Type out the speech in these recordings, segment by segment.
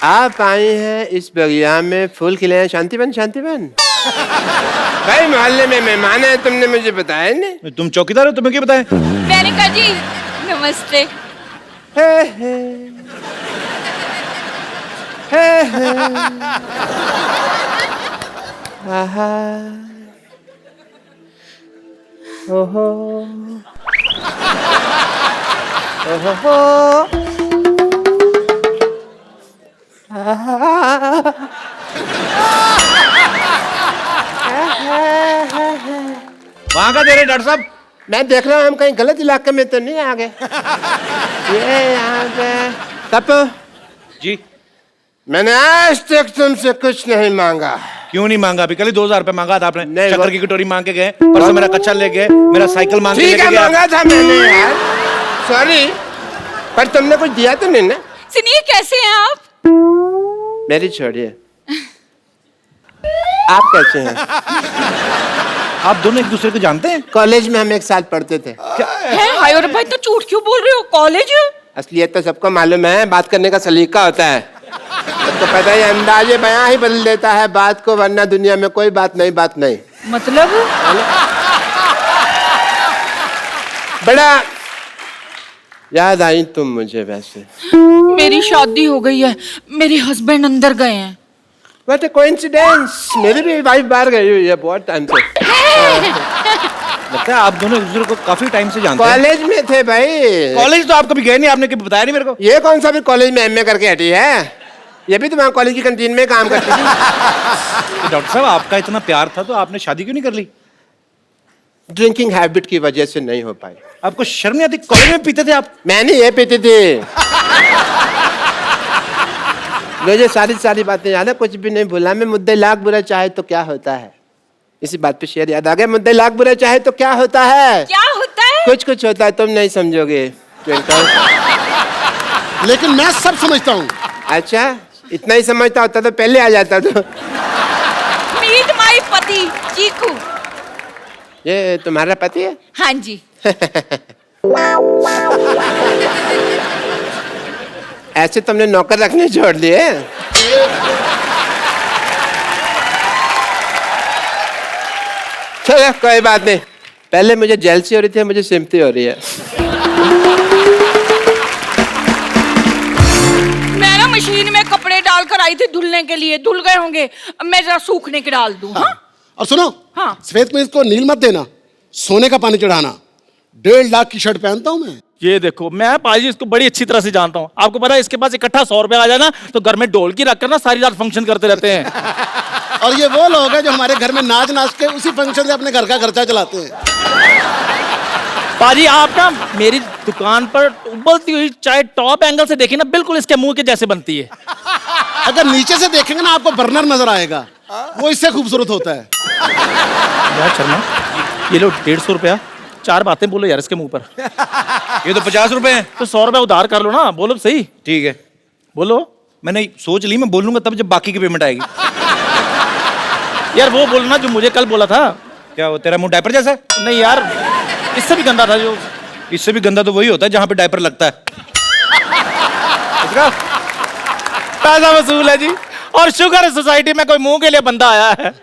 आप आई हैं इस बगिया में फूल खिले हैं। शांतिवन शांतिवन भाई मोहल्ले में मेहमान है, तुमने मुझे बताया नहीं। तुम चौकीदार हो, तुम्हें क्या बताया? मेनका जी नमस्ते। हे हे हे हे आहा ओहो ओहो वहां का दे रहे डॉक्टर साहब? मैं देख रहा हूँ हम कहीं गलत इलाके में तो नहीं आ गए। ये यहाँ पे तब जी मैंने आज तक तुमसे कुछ नहीं मांगा। क्यों नहीं मांगा? अभी कल ही 2000 रुपए मांगा था आपने। नहीं, शक्कर की कटोरी मांग के गए, परसों मेरा कच्चा ले गए, मेरा साइकिल मांग के ठीक लेके है गए। मांगा था मैंने यार, सॉरी, पर तुमने कुछ दिया तो नहीं ना? सुनिए कैसे हैं आप? मेरी छोड़िए, आप कैसे हैं? आप दोनों एक दूसरे को जानते हैं? कॉलेज में हम एक साथ पढ़ते थे। हाय और भाई तो झूठ क्यों बोल रहे हो? कॉलेज? असलियत तो सबको मालूम है, बात करने का सलीका होता है। तो पता है अंदाजे बयां ही बदल देता है बात को, वरना दुनिया में कोई बात नहीं। मतलब? बड़ा याद आई तुम मुझे वैसे। मेरी शादी हो गई है, मेरे हस्बैंड अंदर गए हैं। What a coincidence! मेरी भी वाइफ बाहर गई हुई है बहुत टाइम से। लगता है आप दोनों एक दूसरे को काफी टाइम से जानते हैं। कॉलेज में थे भाई। कॉलेज तो आप कभी गए नहीं, आपने कभी बताया नहीं मेरे को। ये कौन सा भी कॉलेज में एमए करके हटी है? ये भी तुम्हारे कॉलेज की कैंटीन में काम करती थी। तो डॉक्टर साहब आपका इतना प्यार था तो आपने शादी क्यों नहीं कर ली? ड्रिंकिंग हैबिट की वजह से नहीं हो पाई। आपको शर्म नहीं आती? कॉलेज में पीते थे आप? मैंने ये पीती थी। मुझे सारी बातें याद है, कुछ भी नहीं भूला मैं। मुद्दे लाख बुरा चाहे तो क्या होता है, इसी बात पे शेर याद आ गया। मुद्दे लाख बुरा चाहे तो क्या होता है? क्या होता है? कुछ होता है, तुम नहीं समझोगे ट्विंकल। लेकिन मैं सब समझता हूँ। अच्छा, इतना ही समझता होता तो पहले आ जाता। तो मीट माय पति चीकू। ये तुम्हारा पति है? हाँ जी। ऐसे तुमने नौकर रखने छोड़ दिए? चलो कोई बात नहीं, पहले मुझे जेलसी हो रही थी, मुझे सिम्पथी हो रही है। मैं ना मशीन में कपड़े डालकर आई थी धुलने के लिए, धुल गए होंगे, अब मैं जरा सूखने के डाल दूं। हाँ? और सुनो, हाँ। सफेद में इसको नील मत देना, सोने का पानी चढ़ाना। 1.5 लाख की शर्ट पहनता हूँ मैं। ये देखो, मैं पाजी इसको बड़ी अच्छी तरह से जानता हूँ। आपको पता है इसके पास इकट्ठा 100 रुपया आ जाए ना तो घर में ढोलकी रखकर ना सारी रात फंक्शन करते रहते हैं। और ये वो लोग हैं जो हमारे घर में नाच के उसी फंक्शन से अपने घर का खर्चा चलाते हैं। पाजी आप ना मेरी दुकान पर उबलती हुई चाय टॉप एंगल से देखिए ना, बिल्कुल इसके मुंह के जैसे बनती है। अगर नीचे से देखेंगे ना आपको बर्नर नजर आएगा, वो इससे खूबसूरत होता है। यार शर्मा, ये लो 150 रुपया, 4 बातें बोलो यार इसके मुंह पर। ये तो 50 रुपए हैं। तो 100 रुपया उधार कर लो ना, बोलो सही। ठीक है, बोलो। मैंने सोच ली, मैं बोलूंगा तब जब बाकी की पेमेंट आएगी। यार वो बोलना जो मुझे कल बोला था। क्या वो तेरा मुंह डायपर जैसा है? नहीं यार, इससे भी गंदा था जो। इससे भी गंदा तो वही होता है जहां पे डायपर लगता है। पैसा वसूल है जी, और शुगर है सोसाइटी में कोई मुंह के लिए बंदा आया है।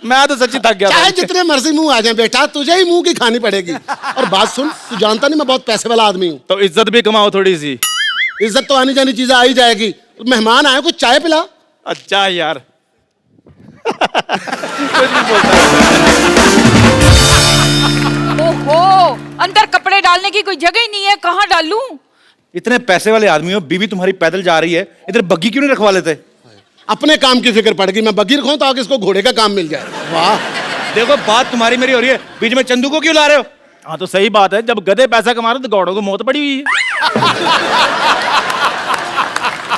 मैं तो सच्ची थक गया था। चाहे जितने मर्जी मुंह आ जाए बेटा, तुझे ही मुंह की खानी पड़ेगी। और बात सुन, तू जानता नहीं मैं बहुत पैसे वाला आदमी हूँ। तो इज्जत भी कमाओ थोड़ी सी। इज्जत तो आनी जानी चीजें आ ही जाएगी। मेहमान आए, कुछ चाय पिला। अच्छा यार। ओहो, अंदर कपड़े डालने की कोई जगह ही नहीं है, कहाँ डालूं? इतने पैसे वाले आदमी हो, बीवी तुम्हारी पैदल जा रही है, इधर बग्गी क्यों नहीं रखवा लेते? अपने काम की फिक्र पड़ गई, मैं बगीर खाऊं ताकि इसको घोड़े का काम मिल जाए। वाह, देखो बात तुम्हारी मेरी हो रही है, बीच में चंदू को क्यों ला रहे हो? हाँ तो सही बात है, जब गधे पैसा कमा रहे तो गौड़ों को मौत पड़ी हुई है।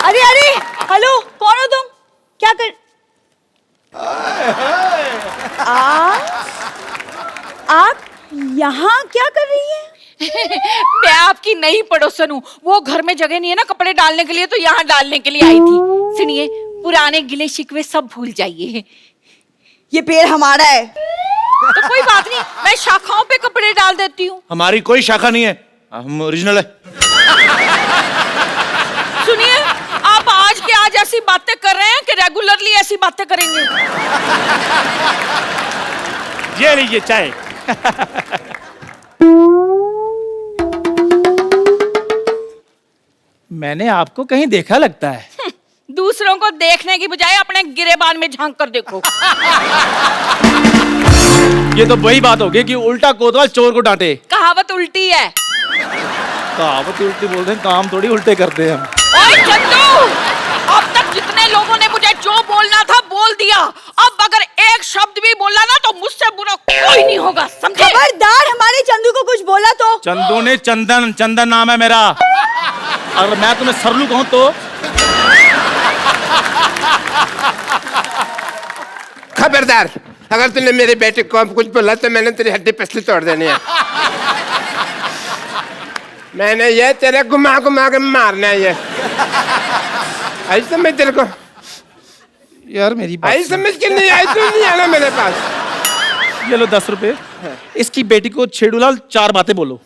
अरे अरे, हेलो, कौन हो तुम? क्या कर आप यहाँ क्या कर रही हैं? मैं आपकी नई पड़ोसन हूँ, वो घर में जगह नहीं है ना कपड़े डालने के लिए, तो यहाँ डालने के लिए आई थी। सुनिए, पुराने गिले शिकवे सब भूल जाइए। ये पेड़ हमारा है। तो कोई बात नहीं, मैं शाखाओं पे कपड़े डाल देती हूँ। हमारी कोई शाखा नहीं है, हम ओरिजिनल है। सुनिए, आप आज के आज आज ऐसी बातें कर रहे हैं कि रेगुलरली ऐसी बातें करेंगे। ये लीजिए चाय। मैंने आपको कहीं देखा लगता है। दूसरों को देखने की बजाय अपने गिरेबान में झांक कर देखो। ये तो वही बात होगी कि उल्टा कोतवाल चोर को डांटे। कहावत उल्टी है। कहावत उल्टी बोलते हैं, काम थोड़ी उल्टे करते हैं हम। ओए चंदू, अब तक जितने लोगों ने मुझे जो बोलना था बोल दिया। अब अगर एक शब्द भी बोला ना तो मुझसे बुरा कोई नहीं होगा, समझे? खबरदार हमारे चंदू को कुछ बोला तो। चंदू ने चंदन, चंदन नाम है मेरा। अगर मैं तुम्हें सरलू कहूं तो खबरदार, अगर तूने मेरे बेटे को अब कुछ बोला तो मैंने तेरी हड्डी पसली तोड़ देनी है। मैंने ये तेरे घुमा घुमा के मारना है। ये आई समझ तेरे को? यार मेरी बात आई समझ के नहीं आई तो नहीं आना मेरे पास। सुन। ये लो 10 रुपए। इसकी बेटी को छेड़ूलाल 4 बातें बोलो।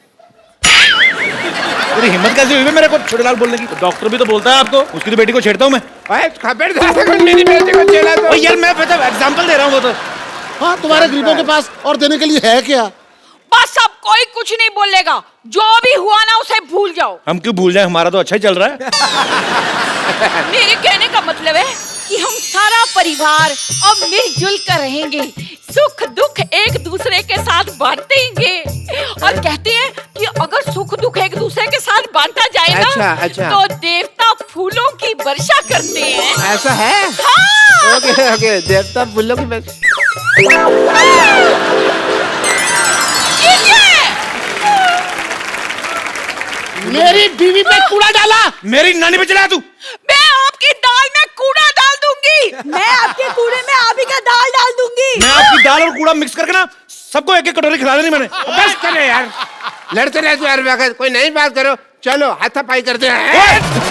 तेरी हिम्मत कैसे हुई मेरे को छोटेलाल बोलने की? डॉक्टर भी तो बोलता है आपको। उसकी तो बेटी को छेड़ता हूँ मैं। ओए खबरदार, अगर मेरी बेटी को चला तो। ओ यार मैं मतलब एग्जांपल दे रहा हूँ वो तो। हाँ, तुम्हारे गरीबों के पास और देने के लिए है क्या? बस अब कोई कुछ नहीं बोलेगा। जो भी हुआ ना उसे भूल जाओ। हम क्यों भूल जाए, हमारा तो अच्छा ही चल रहा है। मेरे कहने का मतलब है कि हम सारा परिवार अब मिलजुल कर रहेंगे, सुख दुख एक दूसरे के साथ बांटेंगे। और कहते हैं कि अगर सुख दुख एक दूसरे के साथ बांटा जाए ना अच्छा। तो देवता फूलों की वर्षा करते हैं। ऐसा है? हाँ। ओके ओके, देवता फूलों की बस। मेरी बीवी पे कूड़ा डाला। मेरी नानी पे चला तू। मैं आपकी दाल में कूड़ा डाल दूंगी। मैं आपके कूड़े में आप ही का दाल डाल दूंगी। मैं आपकी दाल और कूड़ा मिक्स करके ना सबको एक एक कटोरी खिला देनी मैंने। बस करो यार, लड़ते रहते यार। कोई नई बात करो, चलो हाथापाई करते हैं।